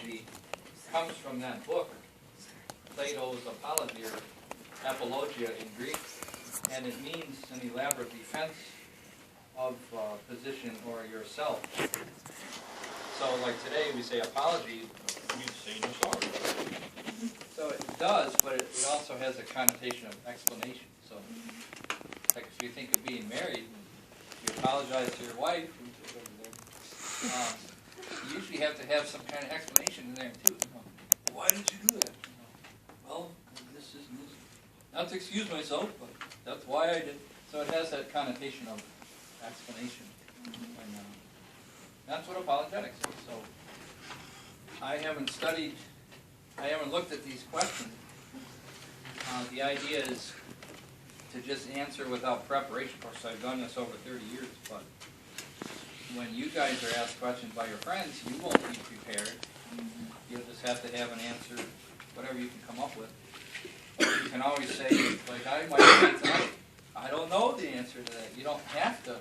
apology comes from that book, Plato's Apology, or Apologia in Greek, and it means an elaborate defense of position or yourself. So like today we say apology, it means saying you're sorry. So it does, but it also has a connotation of explanation. So like if you think of being married, you apologize to your wife, you usually have to have some kind of explanation in there too. Why did you do that? Well, this is not to excuse myself, but that's why I did. So it has that connotation of explanation. And that's what apologetics is. So I haven't looked at these questions. The idea is to just answer without preparation. Of course, I've done this over 30 years, but when you guys are asked questions by your friends, you won't be prepared. You'll just have to have an answer, whatever you can come up with. You can always say, like I might say tonight, I don't know the answer to that. You don't have to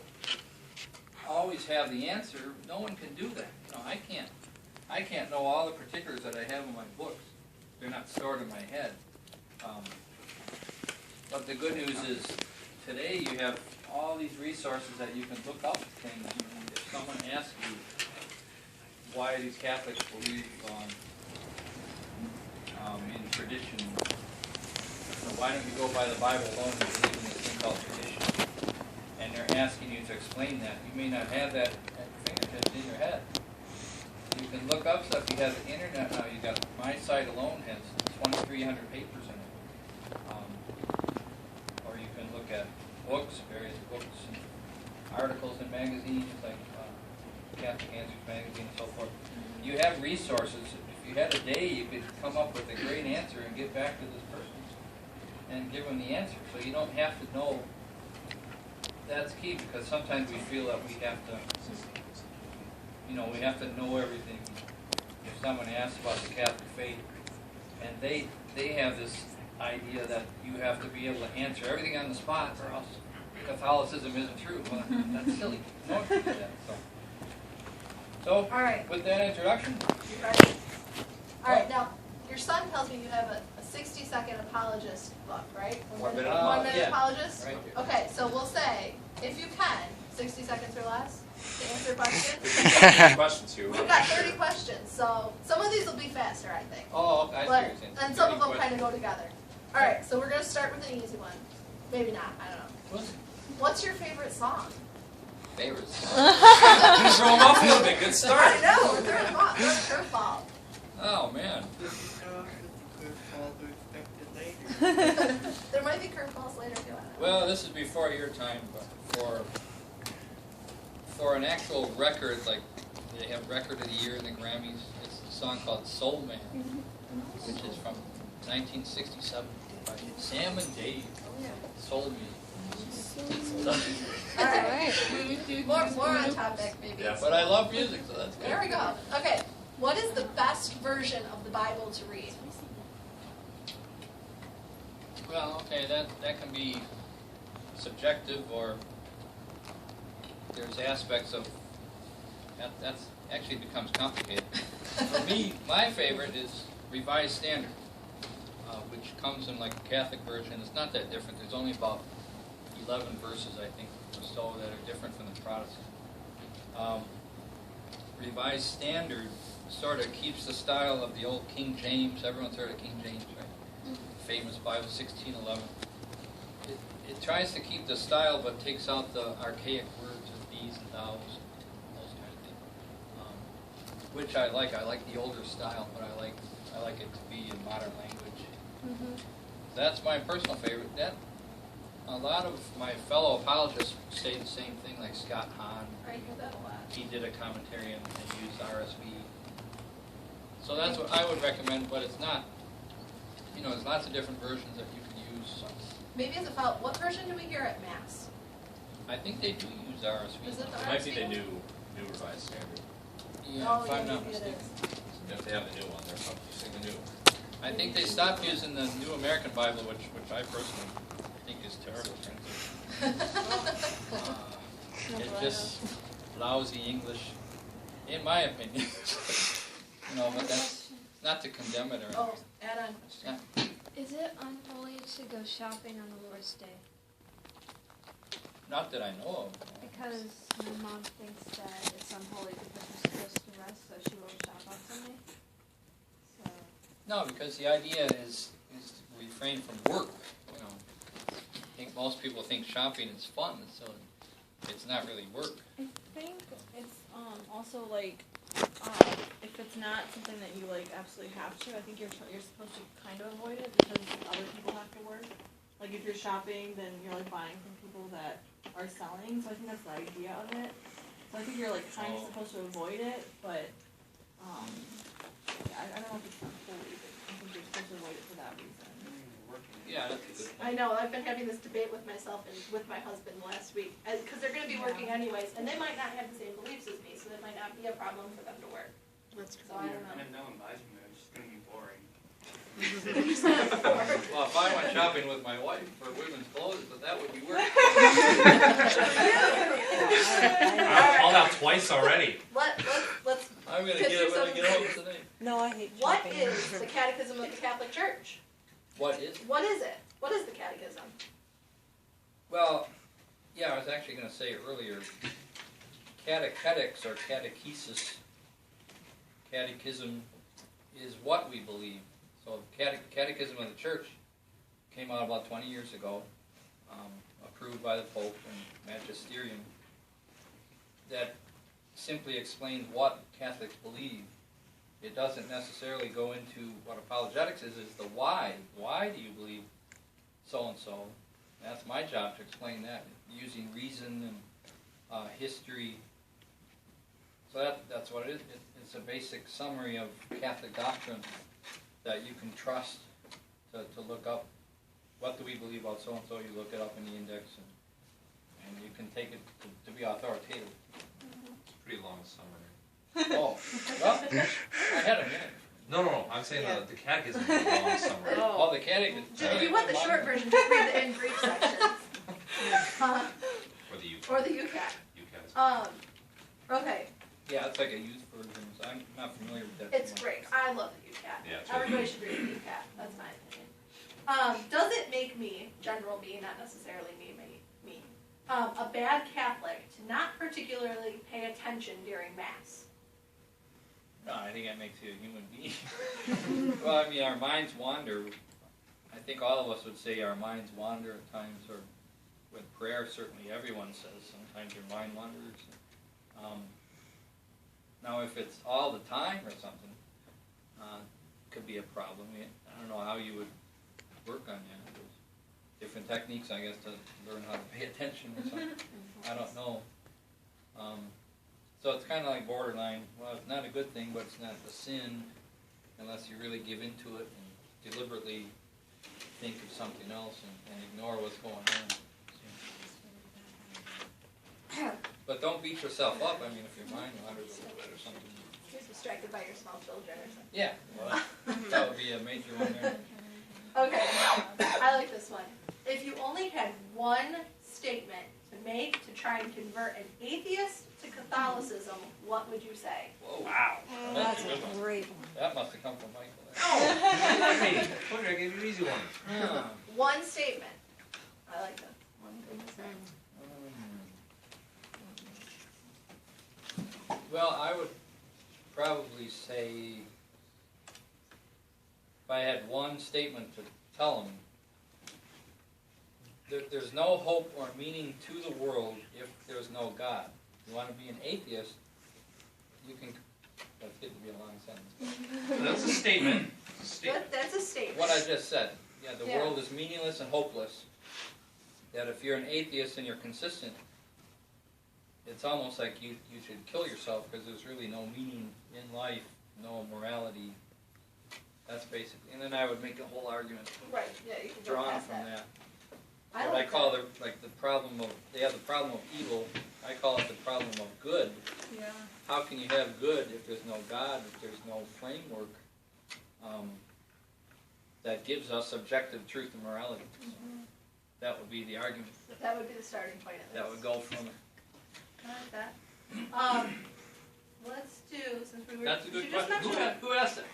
always have the answer. No one can do that. You know, I can't know all the particulars that I have in my books. They're not stored in my head. But the good news is today you have all these resources that you can look up things. If someone asks you, why these Catholics believe in tradition, why don't you go by the Bible alone and believe in this thing called tradition? And they're asking you to explain that. You may not have that at your fingertips in your head. You can look up stuff. You have the internet now. You got my site alone has 2,300 papers in it. Or you can look at books, various books, and articles in magazines like Catholic Answers magazine and so forth. You have resources. If you had a day, you could come up with a great answer and get back to this person and give them the answer. So you don't have to know. That's key, because sometimes we feel that we have to, we have to know everything. If someone asks about the Catholic faith, and they have this idea that you have to be able to answer everything on the spot, or else Catholicism isn't true. Well, that's silly. No one can do that. So all right. With that introduction. You ready? All right. Now, your son tells me you have a 60-second apologist book, right? One minute apologist? Right. Okay, so we'll say, if you can, 60 seconds or less to answer questions. Questions here. We've got 30 questions, so some of these will be faster, I think. Oh, okay. I see what you're saying. And some of them kind of go together. All right, so we're going to start with an easy one. Maybe not, I don't know. What's your favorite song? Favorites. Throw them off a little bit. Good start. I know, we're throwing them off. That's a curveball. Oh, man. There might be curveballs later if you want to. Well, this is before your time, but for an actual record, like they have Record of the Year in the Grammys, it's a song called Soul Man, which is from 1967 by Sam and Dave. Soul Music. All right. More on topic, maybe. Yeah. But I love music, so that's good. There we go. Okay. What is the best version of the Bible to read? Well, okay, that can be subjective, or there's aspects of that's actually becomes complicated. For me, my favorite is Revised Standard, which comes in like a Catholic version. It's not that different. There's only about 11 verses, I think, or so that are different from the Protestant. Revised Standard sort of keeps the style of the old King James. Everyone's heard of King James, right? Famous Bible, 1611. It tries to keep the style, but takes out the archaic words of these and thous, and those kind of things. Which I like. I like the older style, but I like it to be in modern language. That's my personal favorite. A lot of my fellow apologists say the same thing, like Scott Hahn. I hear that a lot. He did a commentary and used RSV. So that's what I would recommend, but it's not. There's lots of different versions that you can use. So. Maybe as a follow-up, what version do we hear at Mass? I think they do use RSV. Is it the It might be RSV the one? new Revised Standard. Yeah, if I'm not mistaken. If they have the new one, they're probably using the new one. I think they stopped using the New American Bible, which I personally think is terrible. It's just lousy English, in my opinion. But that's not to condemn it or anything. Oh, add on question. Yeah. Is it unholy to go shopping on the Lord's Day? Not that I know of. Because my mom thinks that it's unholy because we're supposed to rest, so she won't shop on Sunday. So. No, because the idea is to refrain from work. You know, I think most people think shopping is fun, so it's not really work. I think it's also like if it's not something that you like absolutely have to, I think you're supposed to kind of avoid it because other people have to work. Like if you're shopping, then you're like buying from people that are selling. So I think that's the idea of it. So I think you're like kind of supposed to avoid it, but yeah, I don't know if it's not holy, but I think you're supposed to avoid it for that reason. Yeah, that's a good point. I know, I've been having this debate with myself and with my husband last week, because they're gonna be working anyways, and they might not have the same beliefs as me, so it might not be a problem for them to work. That's So I don't know. And if no one buys from them, it's just gonna be boring. Well, if I went shopping with my wife for women's clothes, but that would be work. I'll have twice already. Let's, I'm gonna get it when I get home tonight. No, I hate what shopping. is the Catechism of the Catholic Church? What is? What is it? What is the Catechism? Well, yeah, I was actually going to say earlier, catechetics or catechesis, catechism is what we believe. So Catechism of the Church came out about 20 years ago, approved by the Pope and Magisterium, that simply explains what Catholics believe. It doesn't necessarily go into what apologetics is the why. Why do you believe so-and-so? That's my job to explain that, using reason and history. So that's what it is. It's a basic summary of Catholic doctrine that you can trust to look up. What do we believe about so-and-so? You look it up in the index, and you can take it to be authoritative. Pretty long summary. Oh, well, I had a minute. No, I'm saying the catechism is a long summary. Oh, the catechism. If you want the short version, just read the in brief sections. Or the UCAT. Or the UCAT. UCAT. Okay, Yeah, it's like a youth version, so I'm not familiar with that. it's too much. great. I love the UCAT. Yeah, it's really Everybody should read the UCAT. That's my opinion. Does it make me, general me, not necessarily me, a bad Catholic to not particularly pay attention during Mass? No, I think that makes you a human being. Well, I mean, our minds wander. I think all of us would say our minds wander at times, or with prayer, certainly everyone says sometimes your mind wanders. Now, if it's all the time or something, could be a problem. I don't know how you would work on that. There's different techniques, I guess, to learn how to pay attention or something. I don't know. So it's kind of like borderline. Well, it's not a good thing, but it's not a sin unless you really give into it and deliberately think of something else and ignore what's going on. But don't beat yourself up. I mean, if your mind wanders a little bit or something. You're distracted by your small children or something. Yeah, well, that would be a major one there. Okay, I like this one. If you only had one statement to make to try and convert an atheist to Catholicism, what would you say? Whoa. Wow. That's a great one. That must have come from Michael. Hey, told you I gave you an easy one. Yeah. One statement. I like that. One thing to say. Well, I would probably say, if I had one statement to tell them, there's no hope or meaning to the world if there's no God. If you want to be an atheist, you can. That's getting to be a long sentence. That's a statement. That's a statement. What I just said. Yeah, the Yeah. world is meaningless and hopeless. That if you're an atheist and you're consistent, it's almost like you should kill yourself because there's really no meaning in life, no morality. That's basically. And then I would make a whole argument Right, yeah, you can go drawn past from that. I What I like call that. the problem of, they have the problem of evil, I call it the problem of good. Yeah. How can you have good if there's no God, if there's no framework that gives us objective truth and morality? Mm-hmm. So that would be the argument. That would be the starting point of this. That would go from it. I like that. Let's do, since we were. That's a did good you just question. mention- Who asked that?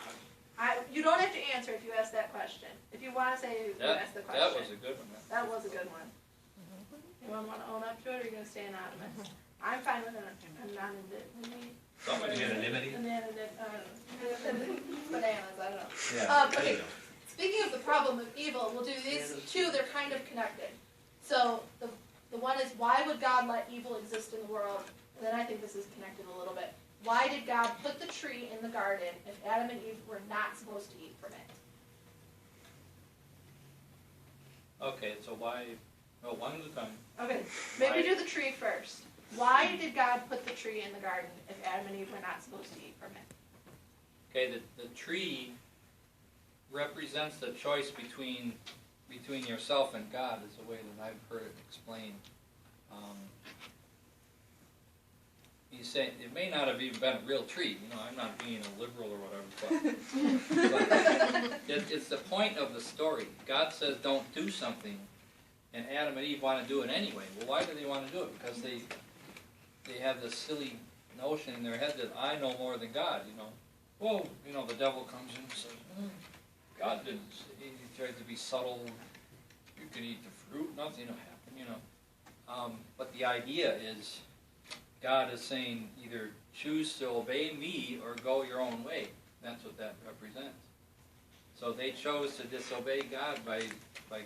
You don't have to answer if you ask that question. If you want to say you asked the question. That was a good one. That was a good one. Anyone want to own up to it, or are you going to stay anonymous? I'm fine with anonymity. Somebody anonymity. Bananas, I don't know. Yeah. Okay, speaking of the problem of evil, we'll do these two, they're kind of connected. So the one is, why would God let evil exist in the world? And then I think this is connected a little bit. Why did God put the tree in the garden if Adam and Eve were not supposed to eat from it? Okay, so why? Well, one at a time. Okay, maybe do the tree first. Why did God put the tree in the garden if Adam and Eve were not supposed to eat from it? Okay, the tree represents the choice between yourself and God, is the way that I've heard it explained. He's saying it may not have even been a real tree. I'm not being a liberal or whatever, but it's the point of the story. God says don't do something, and Adam and Eve want to do it anyway. Well, why do they want to do it? Because they have this silly notion in their head that I know more than God. Well, the devil comes in and says, God didn't say. He tries to be subtle. You can eat the fruit, nothing will happen. But the idea is, God is saying either choose to obey me or go your own way. That's what that represents. So they chose to disobey God by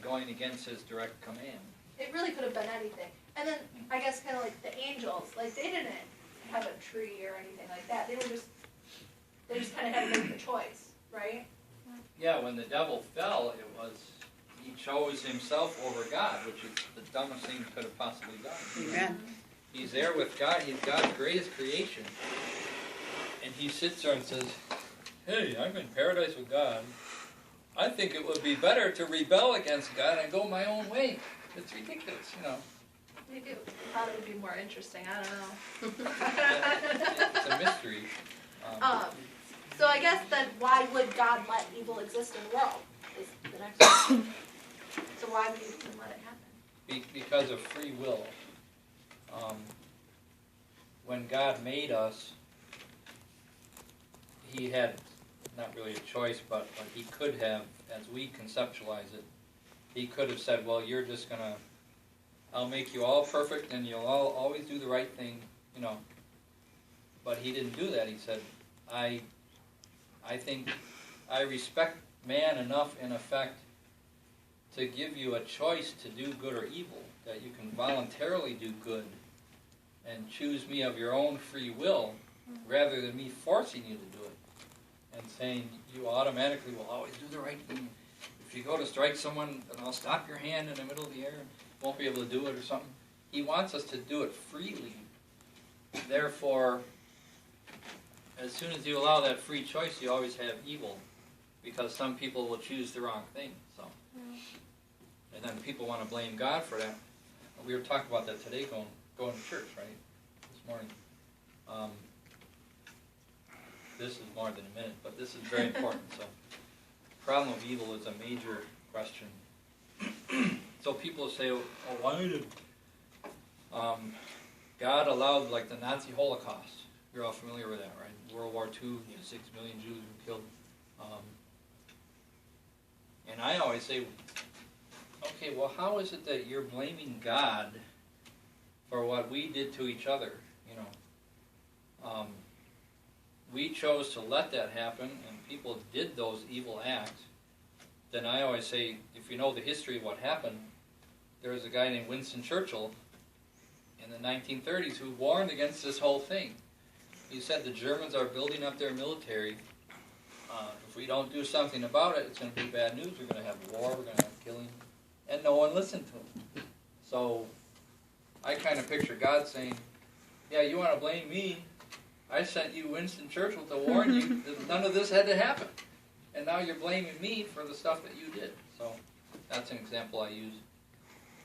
going against His direct command. It really could have been anything. And then, I guess, kind of like the angels, like, they didn't have a tree or anything like that. They just kind of had to make the choice, right? Yeah, when the devil fell, he chose himself over God, which is the dumbest thing he could have possibly done. Amen. He's there with God. He's God's greatest creation. And he sits there and says, hey, I'm in paradise with God. I think it would be better to rebel against God and go my own way. It's ridiculous, Maybe I thought it would be more interesting. I don't know. It's a mystery. So I guess then, why would God let evil exist in the world? Is the next question. So why would He even let it happen? Because of free will. When God made us, He had not really a choice, but He could have, as we conceptualize it, He could have said, well, you're just going to, I'll make you all perfect and you'll all always do the right thing, But He didn't do that. He said, I think I respect man enough, in effect, to give you a choice to do good or evil, that you can voluntarily do good and choose me of your own free will, rather than me forcing you to do it and saying you automatically will always do the right thing. If you go to strike someone, then I'll stop your hand in the middle of the air and won't be able to do it or something. He wants us to do it freely. Therefore, as soon as you allow that free choice, you always have evil, because some people will choose the wrong thing. So, and then people want to blame God for that. We were talking about that today, going to church, right? This morning. This is more than a minute, but this is very important. So, the problem of evil is a major question. So people say, "Oh, why did God allowed like the Nazi Holocaust?" You're all familiar with that, right? World War II, 6 million Jews were killed. And I always say, okay, well, how is it that you're blaming God for what we did to each other? We chose to let that happen, and people did those evil acts. Then I always say, if you know the history of what happened, there was a guy named Winston Churchill in the 1930s who warned against this whole thing. He said the Germans are building up their military. If we don't do something about it, it's going to be bad news. We're going to have war, we're going to have killing. And no one listened to him. So I kind of picture God saying, yeah, you want to blame me? I sent you Winston Churchill to warn you that none of this had to happen. And now you're blaming me for the stuff that you did. So that's an example I use.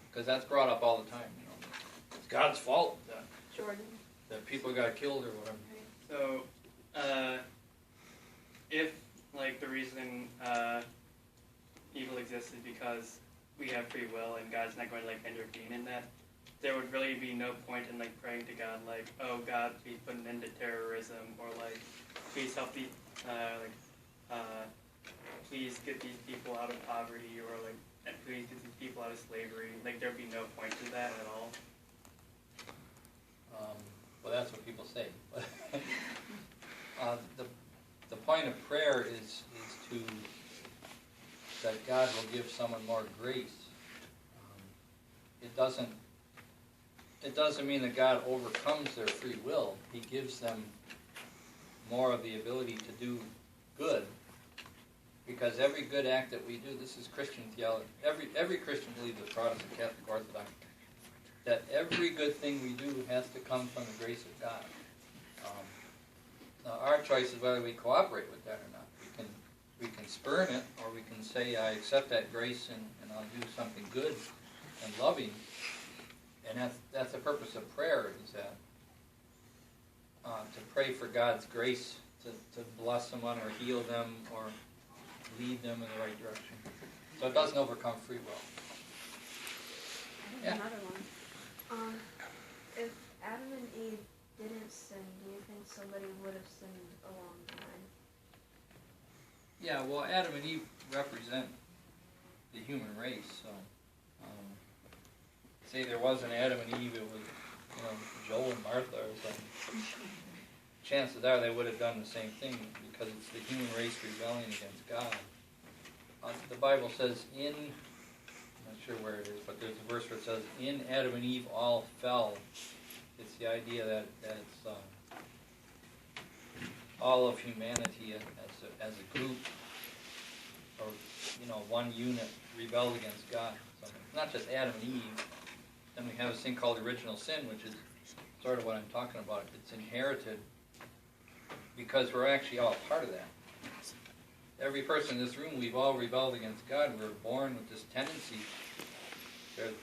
Because that's brought up all the time. It's God's fault that people got killed or whatever. So, if, like, the reason evil exists is because we have free will and God's not going to, like, intervene in that, there would really be no point in, like, praying to God, like, oh, God, please put an end to terrorism, or, like, please help the, please get these people out of poverty, or like, please get these people out of slavery. Like, there'd be no point to that at all. Well, that's what people say. The point of prayer is to that God will give someone more grace. It doesn't mean that God overcomes their free will. He gives them more of the ability to do good, because every good act that we do, this is Christian theology. Every Christian believes, the Protestant, Catholic, Orthodox, that every good thing we do has to come from the grace of God. Now our choice is whether we cooperate with that or not. We can spurn it, or we can say, I accept that grace and I'll do something good and loving. And that's the purpose of prayer, is that to pray for God's grace to bless someone or heal them or lead them in the right direction. So it doesn't overcome free will. I have another one. If Adam and Eve didn't sin, do you think somebody would have sinned a long time? Yeah, well, Adam and Eve represent the human race, so say there wasn't Adam and Eve, it was Joel and Martha or something. Chances are they would have done the same thing, because it's the human race rebelling against God. The Bible says I'm not sure where it is, but there's a verse where it says, in Adam and Eve all fell. It's the idea that it's all of humanity as a group, or one unit, rebelled against God. So it's not just Adam and Eve. Then we have this thing called original sin, which is sort of what I'm talking about. It's inherited because we're actually all part of that. Every person in this room, we've all rebelled against God. We're born with this tendency. There's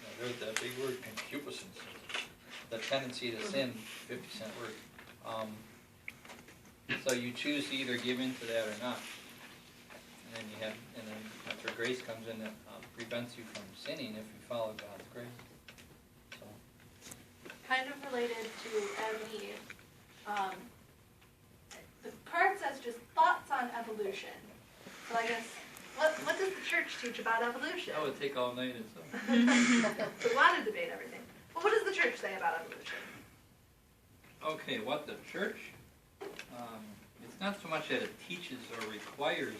that big word, concupiscence. The tendency to sin, 50-cent word. So you choose to either give in to that or not. And then that's where grace comes in, that prevents you from sinning if you follow God's grace. So. Kind of related to Adam and Eve. The card says just thoughts on evolution. So I guess, what does the church teach about evolution? That would take all night and so. We want to debate everything. Well, what does the church say about evolution? Okay, what the church, it's not so much that it teaches or requires,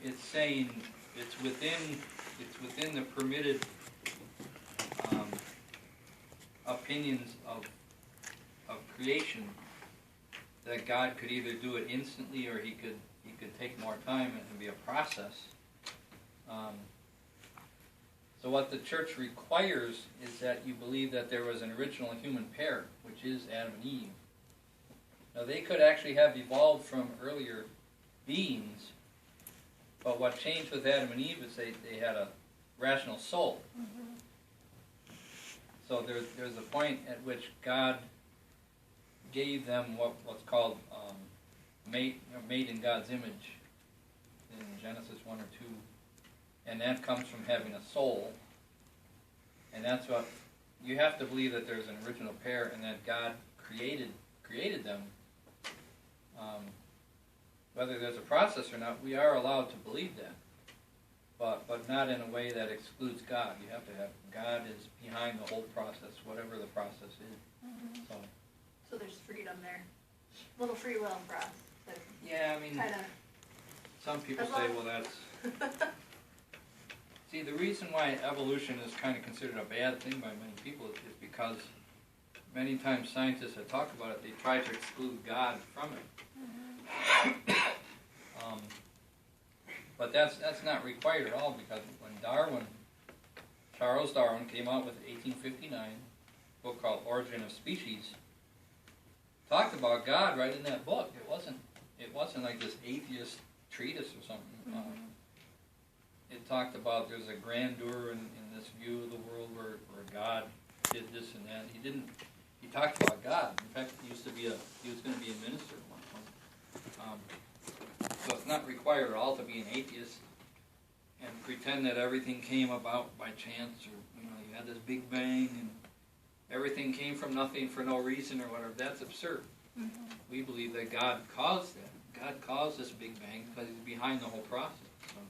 it's saying it's within the permitted opinions of creation, that God could either do it instantly or he could take more time and be a process. So what the church requires is that you believe that there was an original human pair, which is Adam and Eve. Now they could actually have evolved from earlier beings, but what changed with Adam and Eve is they had a rational soul. Mm-hmm. So there's a point at which God gave them what's called made in God's image in Genesis 1 or 2. And that comes from having a soul. And that's what you have to believe, that there's an original pair and that God created them. Whether there's a process or not, we are allowed to believe that. But not in a way that excludes God. You have to have God is behind the whole process, whatever the process is. Mm-hmm. So there's freedom there. A little free will for us. Yeah, I mean, some people say, well, that's... See, the reason why evolution is kind of considered a bad thing by many people is because many times scientists that talk about it, they try to exclude God from it. Mm-hmm. But that's not required at all, because when Charles Darwin came out with 1859, a book called Origin of Species, talked about God right in that book. It wasn't like this atheist treatise or something. Mm-hmm. It talked about there's a grandeur in this view of the world where God did this and that. He talked about God. In fact, he was going to be a minister at one point. So it's not required at all to be an atheist and pretend that everything came about by chance, or you had this big bang and everything came from nothing for no reason or whatever. That's absurd. Mm-hmm. We believe that God caused that. God caused this Big Bang because he's behind the whole process. So.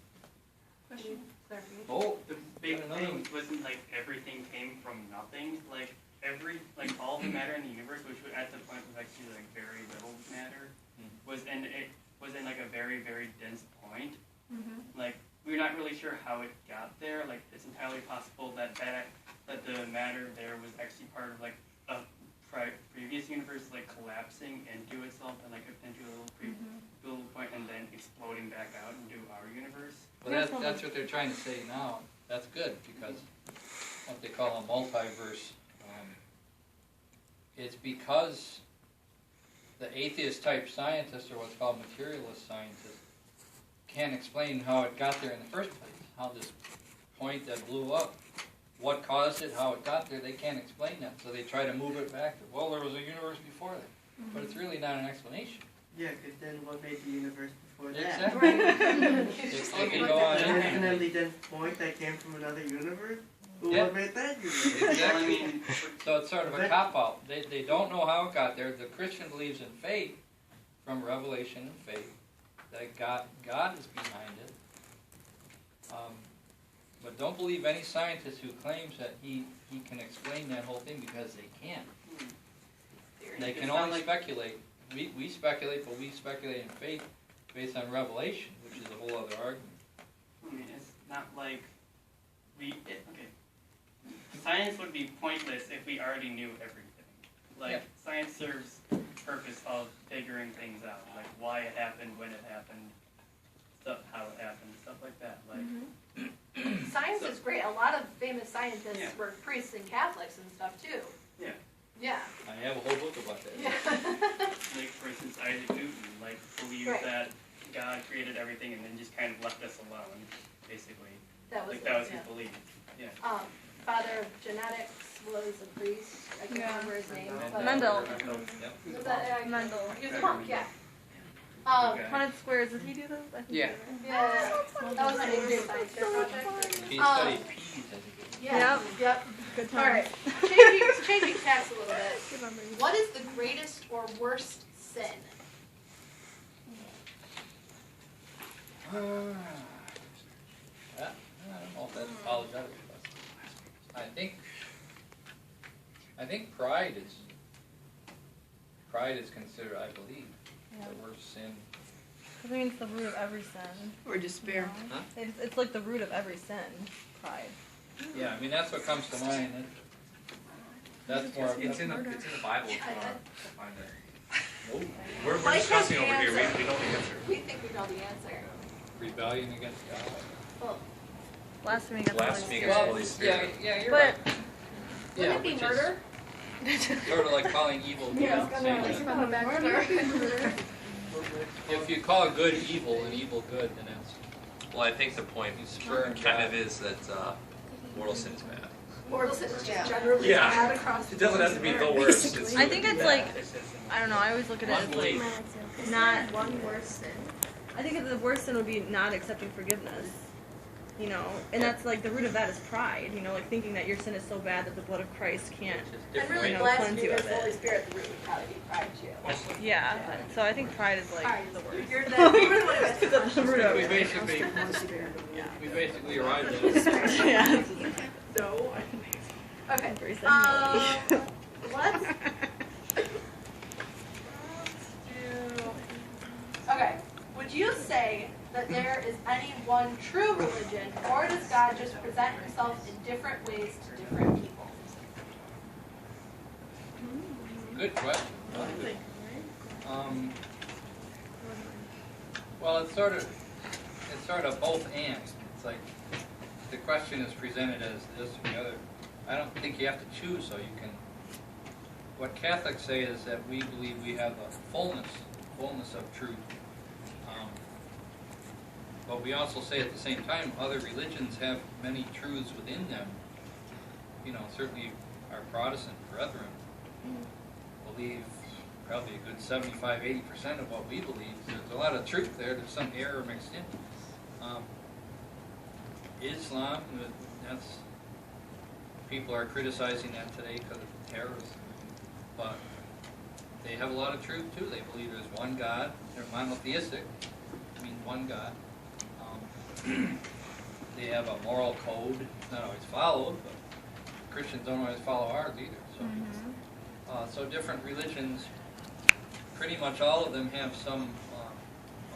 Question. Clarification. Oh, The big Another thing one. wasn't like everything came from nothing. Like all the matter in the universe, which at the point was actually like very little matter, was in like a very very dense point. Like we're not really sure how it got there. Like it's entirely possible that the matter there was actually part of like a previous universe like collapsing into itself and like into a little point and then exploding back out into our universe. well, that's what they're trying to say now. That's good because what they call a multiverse. It's because the atheist type scientists, or what's called materialist scientists, can't explain how it got there in the first place. How this point that blew up, what caused it, how it got there, they can't explain that. So they try to move it back to, well, there was a universe before that. But it's really not an explanation. Yeah, because then what made the universe before that? Exactly. They can go on. An infinitely dense point that came from another universe? Well, Yeah. what made that universe? Well, I Exactly. mean, So it's sort of a cop-out. They don't know how it got there. The Christian believes in faith, from revelation and faith, that God is behind it. But don't believe any scientist who claims that he can explain that whole thing, because they can't. They can It's not only like- speculate. We speculate, but we speculate in faith based on revelation, which is a whole other argument. I mean, it's not like okay. Science would be pointless if we already knew everything. Like, Yeah. science serves the purpose of figuring things out, like why it happened, when it happened, how it happened, stuff like that. Like, Science is great. A lot of famous scientists Yeah. were priests and Catholics and stuff too. Yeah. Yeah. I have a whole book about that. Yeah. like for instance, Isaac Newton, like believed Right. that God created everything and then just kind of left us alone, basically. That was Like that was yeah. his belief. Yeah. Father of genetics was a priest. I can't Yeah. remember his name. Mendel. But Mendel. Yep. Was that, Mendel. he was a monk, yeah. Okay. Haunted Squares, did he do those? I think Yeah. he did. Yeah. That was my favorite science fair project. She studied peas, I think. Yeah. Yep. Good All times. right. Changing tracks a little bit. Good memories. What is the greatest or worst sin? I don't know if that's apologetics, but I think pride is considered, I believe, the worst sin. I think it's the root of every sin. Or despair. you know? Huh? It's like the root of every sin, pride. Yeah, I mean, that's what comes to mind. That's more of It's in the Bible. Yeah, Find it. Nope. We're Mike has discussing the over here. answer. We know the answer. We think we know the answer. Rebellion against God. Well, Blasphemy against Blasphemy the against Holy Holy Spirit. Spirit. Yeah, you're But right. wouldn't it be which murder? is sort of like calling evil good. Yeah, saying it's that gonna back to if you call good evil and evil good, then that's Well, I think the point spurring kind God. of is that mortal sin is bad. Mortal sin is just Yeah. generally Yeah. bad across It doesn't have to be the worst. It's I think it's like, It's just I don't know, I always look at it as like, Unbelief. not, One worse sin. I think the worst sin would be not accepting forgiveness. You know, and that's like the root of that is pride, you know, like thinking that your sin is so bad that the blood of Christ can't. It's just And different. really You know, blasphemy cleanse you of against the Holy it. Spirit, the root would probably be pride too. Yeah, so I think pride is like Alright, the worst. you're the one that's It's the root of We it. basically arrived at it. Yeah. No. Okay. Very Let's do. Okay. Would you say that there is any one true religion, or does God just present Himself in different ways to different people? Good question. Well, it's sort of both and. It's like the question is presented as this or the other. I don't think you have to choose, so you can. What Catholics say is that we believe we have a fullness of truth. But we also say at the same time, other religions have many truths within them. You know, certainly our Protestant brethren believe probably a good 75-80% of what we believe. There's a lot of truth there. There's some error mixed in. Islam, that's people are criticizing that today because of terrorism, but they have a lot of truth too. They believe there's one God. They're monotheistic. I mean, one God. They have a moral code. It's not always followed, but Christians don't always follow ours either. So, so different religions, pretty much all of them have some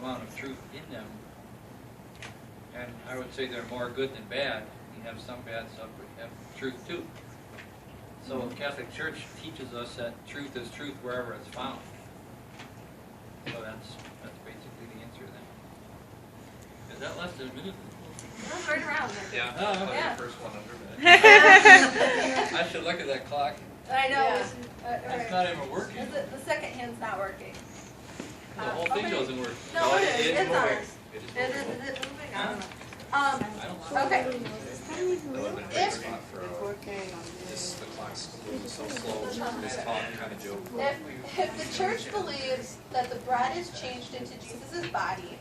amount of truth in them. And I would say they're more good than bad. You have some bad stuff, but you have truth too. So the Catholic Church teaches us that truth is truth wherever it's found. So that's basically the answer to that. Is that less than a minute? That's right around there. Yeah, Oh, yeah. the first one under minute. I should look at that clock. I know. Yeah. It's not even working. The second hand's not working. The whole thing okay. doesn't work. No, it is. It's moving. ours. It is Is moving. it moving? I don't know. I don't know. Okay. That would have been a great If- spot for just the clock's moving so slow. This talk kind of joke. If the church believes that the bread is changed into Jesus' body,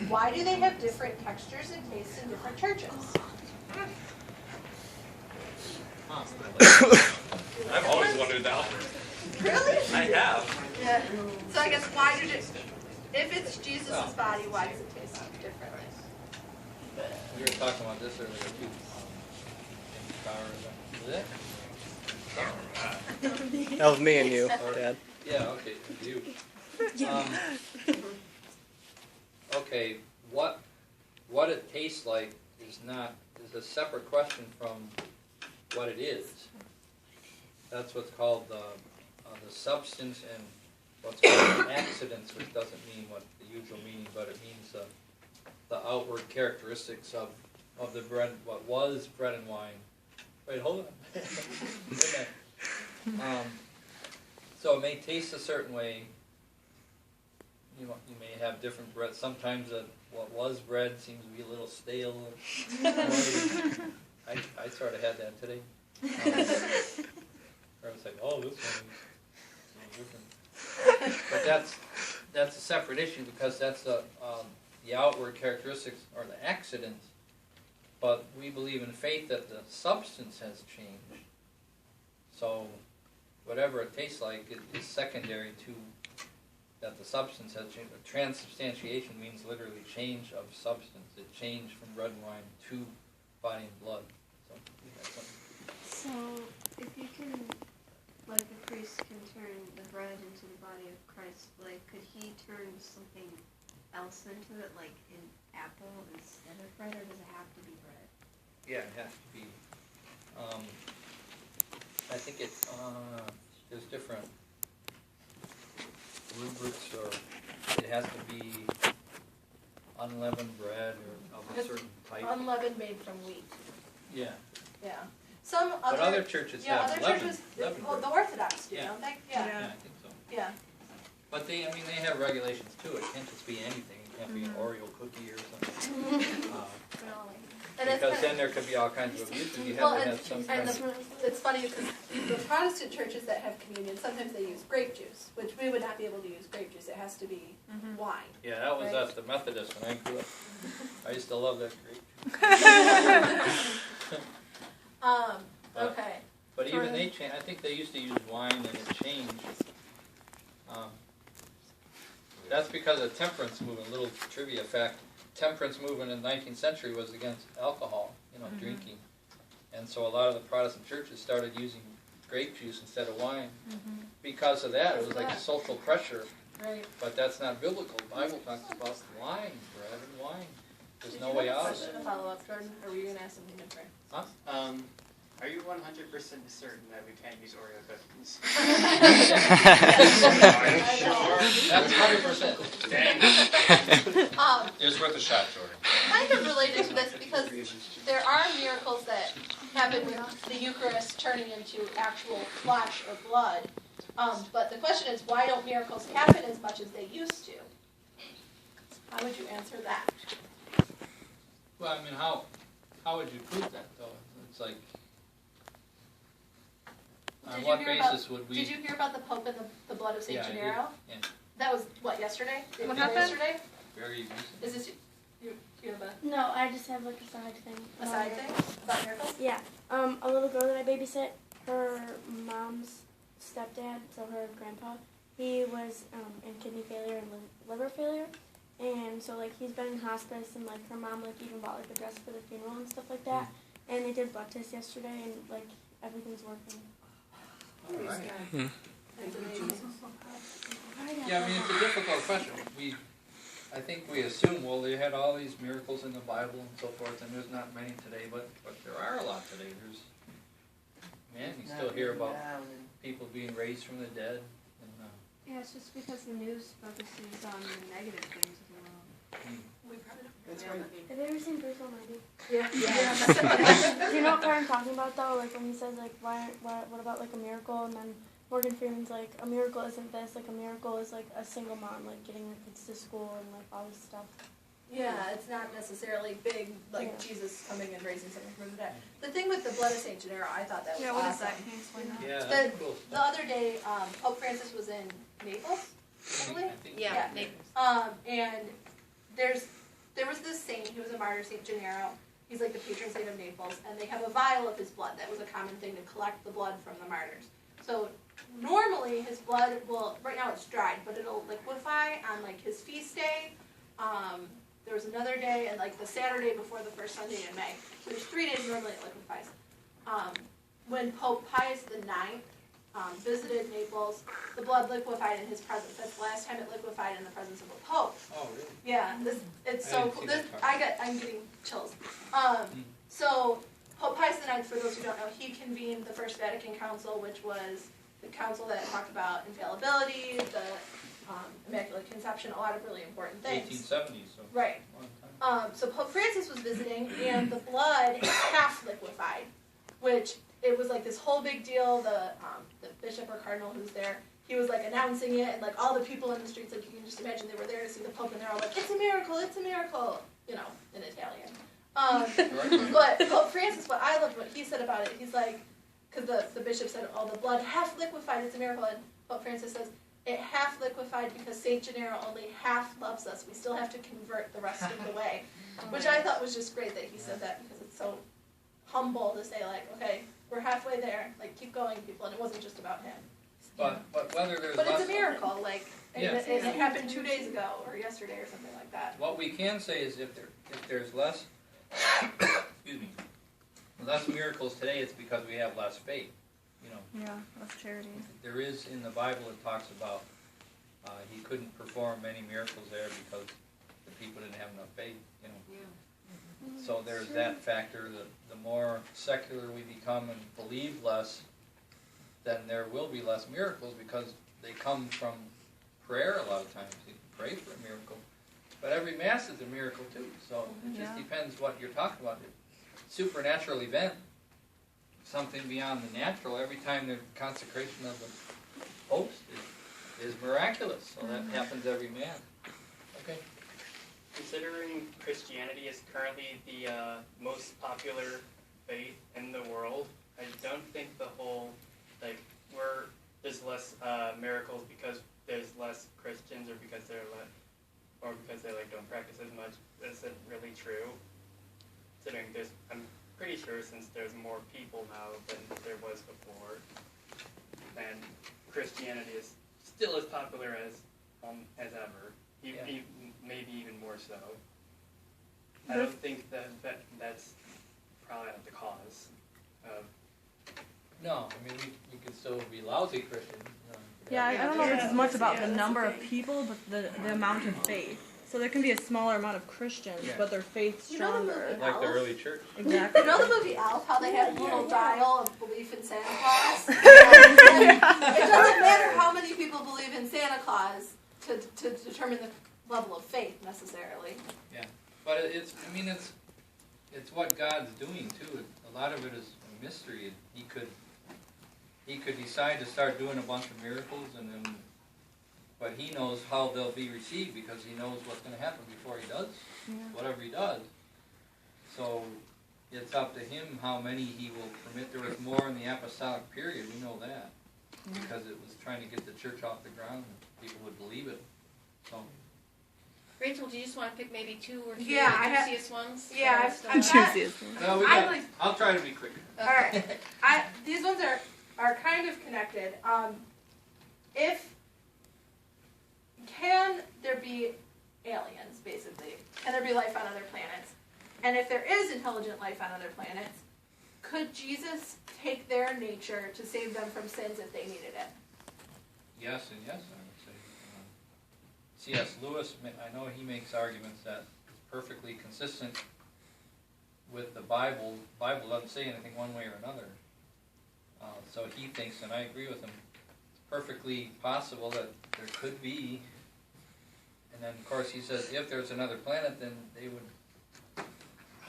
why do they have different textures and tastes in different churches? I've always wondered that. Really? I have. Yeah. So I guess why did it? If it's Jesus' body, why does it taste differently? We were talking about this earlier too. Was it? That was me and you, Dad. Yeah, okay, you. Okay, what it tastes like is a separate question from what it is. That's what's called the substance and what's called accidents, which doesn't mean what the usual meaning, but it means the outward characteristics of the bread, what was bread and wine. Wait, hold on. Wait a minute. So it may taste a certain way. You may have different bread. Sometimes what was bread seems to be a little stale. I sort of had that today. I was like, oh, this one is different. But that's a separate issue because that's the outward characteristics or the accidents. But we believe in faith that the substance has changed. So whatever it tastes like is secondary to that the substance has changed. Transubstantiation means literally change of substance. It changed from bread and wine to body and blood. So, if you can, like a priest can turn the bread into the body of Christ, like could he turn something else into it, like an apple instead of bread, or does it have to be bread? Yeah, it has to be. I think there's different rubrics, or it has to be unleavened bread or of a certain type. Unleavened, made from wheat. Yeah. Yeah. Some But other churches have other leavened churches, bread. well, the Orthodox do, Yeah. don't they? Yeah. Yeah, I think so. Yeah. But they have regulations too. It can't just be anything. It can't be an Oreo cookie or something. And it's Because kind then there could be all kinds of abuses. You Well, have to and- have some and kind of... it's funny because the Protestant churches that have communion, sometimes they use grape juice, which we would not be able to use grape juice. It has to be wine. Yeah, that was Right. us, the Methodists, when I grew up. I used to love that grape. Okay. But even they changed. I think they used to use wine and it changed. That's because of temperance movement. Little trivia fact: temperance movement in the 19th century was against alcohol, drinking, and so a lot of the Protestant churches started using grape juice instead of wine. Because of that, it was like a social pressure. Right. But that's not biblical. The Bible talks about wine, bread and wine. There's no way out of it. Follow up, Jordan, or were you going to ask something different? Are you 100% certain that we can't use Oreo cookies? That's 100%. Dang. It was worth a shot, Jordan. Kind of related to this because there are miracles that happen with the Eucharist turning into actual flesh or blood. But the question is, why don't miracles happen as much as they used to? How would you answer that? Well, I mean, how would you prove that, though? It's like, on what basis would we... Did you hear about the Pope and the blood of St. Yeah, I did. Gennaro? Yeah. That was, what, yesterday? What happened? Yesterday? Very recent. Is this you have a No, I just have like a side thing. side thing about miracles? Yeah. A little girl that I babysit, her mom's stepdad, so her grandpa, he was in kidney failure and liver failure. And so, like, he's been in hospice, and, like, her mom, like, even bought, like, a dress for the funeral and stuff like that. And they did blood tests yesterday, and, like, everything's working. All right. That's amazing. Yeah, I mean, it's a difficult question. I think we assume, well, they had all these miracles in the Bible and so forth, and there's not many today, but there are a lot today. You still hear about people being raised from the dead. And, Yeah, it's just because the news focuses on the negative things of the world. That's right. Have you ever seen Bruce Almighty? Yeah. Do you know what part I'm talking about, though? Like, when he says, like, what about, like, a miracle? And then Morgan Freeman's like, a miracle isn't this. Like, a miracle is, like, a single mom, like, getting her kids to school and, like, all this stuff. Yeah, it's not necessarily big, like Jesus coming and raising someone from the dead. The thing with the blood of Saint Gennaro, I thought that was what is awesome. that? Can you explain that? Yeah, that's cool The stuff. other day, Pope Francis was in Naples, I believe. I think- Yeah. And there was this saint, he was a martyr, Saint Gennaro. He's like the patron saint of Naples, and they have a vial of his blood. That was a common thing to collect the blood from the martyrs. So normally his blood will, right now it's dried, but it'll liquefy on like his feast day. There was another day, and like the Saturday before the first Sunday in May. So there's 3 days normally it liquefies. When Pope Pius IX visited Naples, the blood liquefied in his presence. That's the last time it liquefied in the presence of a pope. Oh, really? Yeah, it's I so didn't cool. see that part. I'm getting chills. So Pope Pius IX, for those who don't know, he convened the First Vatican Council, which was the council that talked about infallibility, the Immaculate Conception, a lot of really important things. 1870s, so Right. a long time. So Pope Francis was visiting, and the blood is half liquefied, which it was like this whole big deal. The bishop or cardinal who's there, he was like announcing it, and like all the people in the streets, like you can just imagine they were there to see the Pope, and they're all like, "It's a miracle! It's a miracle!" You know, in Italian. But Pope Francis, what I loved what he said about it, he's like, because the bishop said, "Oh, the blood half liquefied, it's a miracle," and Pope Francis says, "It half liquefied because Saint Gennaro only half loves us. We still have to convert the rest of the way," which I thought was just great that he said that, because it's so humble to say like, "Okay, we're halfway there. Like, keep going, people," and it wasn't just about him. But whether there's But it's a less- miracle, like, and Yes. it happened 2 days ago or yesterday or something like that. What we can say is if there's less, excuse me, less miracles today, it's because we have less faith. You know, Yeah, less charity. there is in the Bible it talks about he couldn't perform many miracles there because the people didn't have enough faith. You know, so there's that factor. The more secular we become and believe less, then there will be less miracles because they come from prayer a lot of times. You pray for a miracle. But every Mass is a miracle too, so it just depends what you're talking about. Supernatural event, something beyond the natural. Every time the consecration of the host is miraculous, so that happens every Mass. Okay. Considering Christianity is currently the most popular faith in the world, I don't think the whole, like, there's less miracles because there's less Christians or because they like don't practice as much isn't really true. Considering I'm pretty sure since there's more people now than there was before, and Christianity is still as popular as ever. Maybe even more so. I don't think that's probably not the cause of. No, I mean we could still be lousy Christians. Yeah, I don't know if it's as much about the number of people, but the amount of faith. So there can be a smaller amount of Christians, but their faith's You know the stronger. movie Like the Elf? early church. Exactly. You know the movie Elf, how they have a little dial of belief in Santa Claus? It doesn't matter how many people believe in Santa Claus to determine the level of faith necessarily. Yeah, but it's what God's doing too. A lot of it is a mystery. He could decide to start doing a bunch of miracles, but he knows how they'll be received because he knows what's going to happen before he does whatever he does. So it's up to him how many he will permit. There was more in the apostolic period. We know that because it was trying to get the church off the ground and people would believe it. So. Rachel, do you just want to pick maybe 2 or 3 Yeah, I have- juiciest ones? Yeah, I've got, No, I'll try to be quick. all right. These ones are kind of connected. If can there be aliens, basically? Can there be life on other planets? And if there is intelligent life on other planets, could Jesus take their nature to save them from sins if they needed it? Yes and yes, I would say. C.S. Lewis, I know he makes arguments that is perfectly consistent with the Bible. The Bible doesn't say anything one way or another. So he thinks, and I agree with him, it's perfectly possible that there could be. And then, of course, he says if there's another planet, then they would,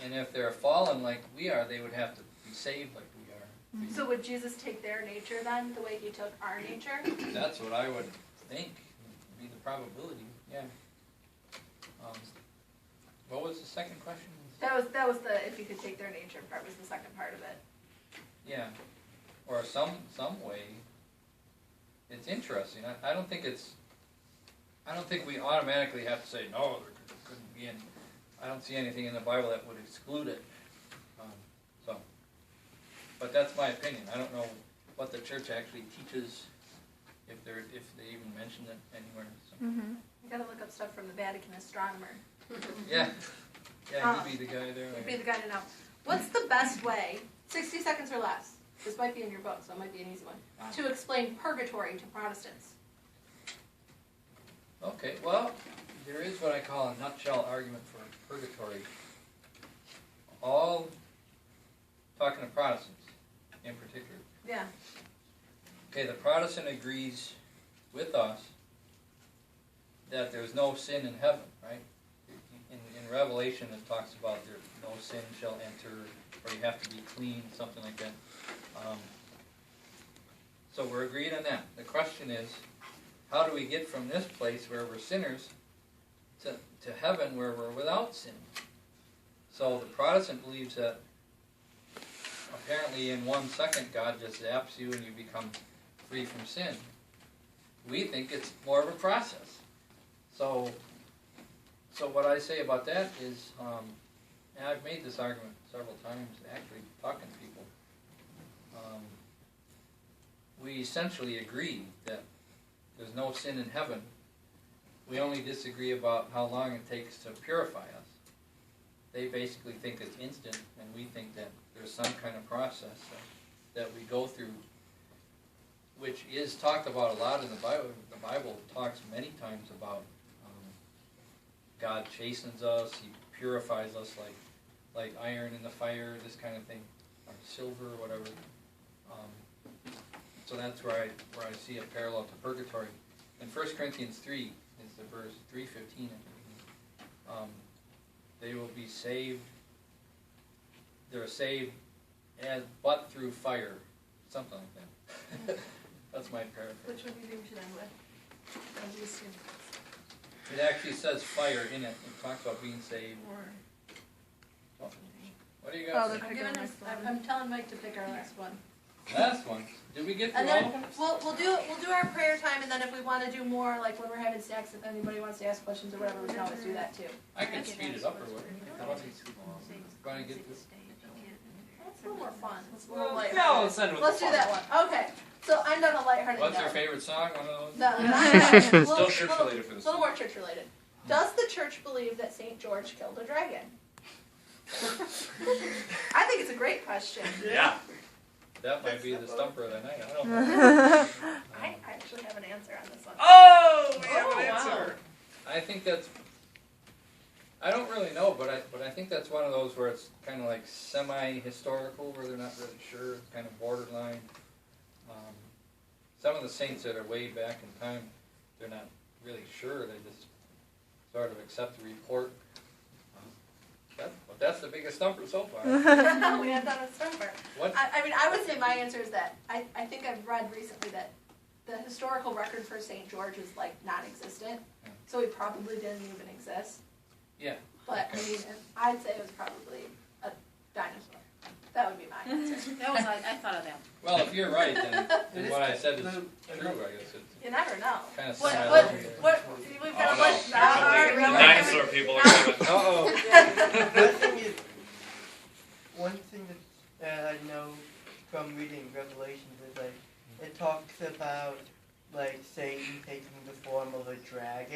and if they're fallen like we are, they would have to be saved like we are. So would Jesus take their nature then, the way he took our nature? That's what I would think would be the probability, yeah. What was the second question? That was the if you could take their nature part was the second part of it. Yeah, or some way. It's interesting. I don't think we automatically have to say no. There couldn't be any. I don't see anything in the Bible that would exclude it. But that's my opinion. I don't know what the church actually teaches, if they even mention it anywhere. So. You gotta look up stuff from the Vatican astronomer. Yeah, you'd be the guy there. You'd be the guy to know. What's the best way? 60 seconds or less. This might be in your book, so it might be an easy one. To explain purgatory to Protestants. Okay, well, there is what I call a nutshell argument for purgatory. All talking to Protestants in particular. Yeah. Okay, the Protestant agrees with us that there's no sin in heaven, right? In Revelation it talks about there no sin shall enter, or you have to be clean, something like that. So we're agreed on that. The question is, how do we get from this place where we're sinners to heaven where we're without sin? So the Protestant believes that apparently in 1 second God just zaps you and you become free from sin. We think it's more of a process. So what I say about that is, and I've made this argument several times actually talking to people, we essentially agree that there's no sin in heaven. We only disagree about how long it takes to purify us. They basically think it's instant, and we think that there's some kind of process that we go through, which is talked about a lot in the Bible. The Bible talks many times about God chastens us, He purifies us like iron in the fire, this kind of thing, or silver or whatever. So that's where I see a parallel to purgatory. In 1 Corinthians 3 is the verse 3:15. They will be saved. They're saved but through fire, something like that. That's my paraphrase. Which one do you think should end with? It actually says fire in it. It talks about being saved. What do you guys think? I'm telling Mike to pick our last one. Last one. Did we get through And all then of them? we'll do our prayer time, and then if we want to do more, like when we're having snacks, if anybody wants to ask questions or whatever, we can always do that too. I can speed it up or whatever. Trying to get through. That's a little more fun. It's a little lighter. No, let's end with Let's the do fun. that one. Okay. So I'm on a lighthearted What's note. your favorite song? One of those? No, not Still church related for this A little one. more church related. Does the church believe that St. George killed a dragon? I think it's a great question. Yeah. That might be the stumper of the night. I don't know. I actually have an answer on this one. Oh, we have an wow. answer. I think that's. I don't really know, but I think that's one of those where it's kind of like semi-historical, where they're not really sure. It's kind of borderline. Some of the saints that are way back in time, they're not really sure. They just sort of accept the report. But that's the biggest stumper so far. No, we have done a stumper. What? I mean, I would say my answer is that I think I've read recently that the historical record for St. George is like non-existent, so he probably didn't even exist. Yeah. But I mean, I'd say it was probably a dinosaur. That would be my answer. That was I thought of that. Well, if you're right, then what I said is true. I guess it's You never know. kind of What we've got a bunch The of dinosaur people are coming. One thing that I know from reading Revelations is like it talks about like Satan taking the form of a dragon.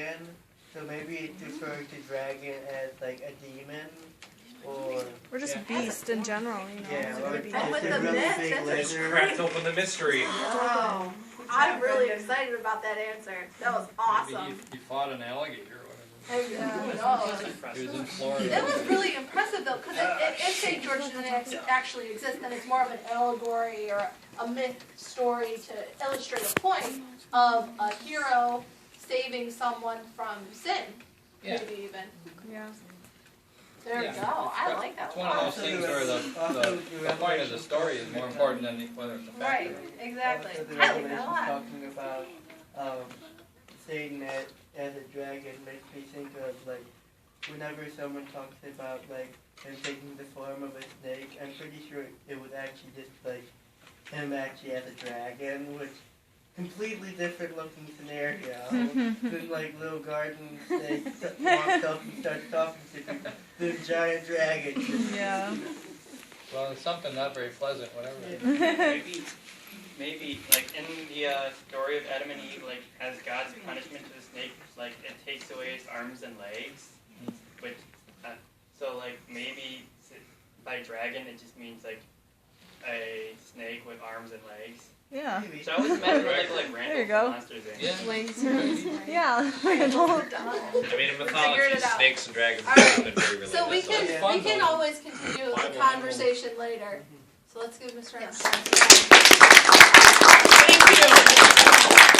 So maybe it's referring to dragon as like a demon, or Or just Yeah. beast in general, you know. yeah, It's or a it's beast. just with a the really myth, big that's Just lizard. cracked open the mystery. Oh, I'm really excited about that answer. That was Maybe awesome. he fought an alligator or whatever. Who That's knows? He impressive. was in Florida. It was really impressive though, because if St. George didn't actually exist, then it's more of an allegory or a myth story to illustrate a point of a hero saving someone from sin, Yeah. maybe even. Yeah. There Yeah. we go. I like that It's a one of lot. those things where the point of the story is more important than whether it's a fact Right, or not. exactly. Also, the I like that a Revelation's lot. talking about Satan as a dragon makes me think of like whenever someone talks about like him taking the form of a snake, I'm pretty sure it was actually just like him actually as a dragon, which completely different looking scenario than like little garden snake walks up and starts talking to people. The giant dragon. Yeah. Well, it's something not very pleasant, whatever it is. Maybe like in the story of Adam and Eve, like as God's punishment to the snake, like it takes away its arms and legs, which so like maybe by dragon it just means like a snake with arms and legs. Yeah. Maybe. So I always imagine like There you Randall go. from Monsters Inc. Yeah. Wings. Yeah. I mean, in Figured mythology, it out. snakes and dragons All have right. been very related. So we It's can fun, we can though. always continue the Bible conversation later. So let's give Mr. Yes. Armstrong. Thank you.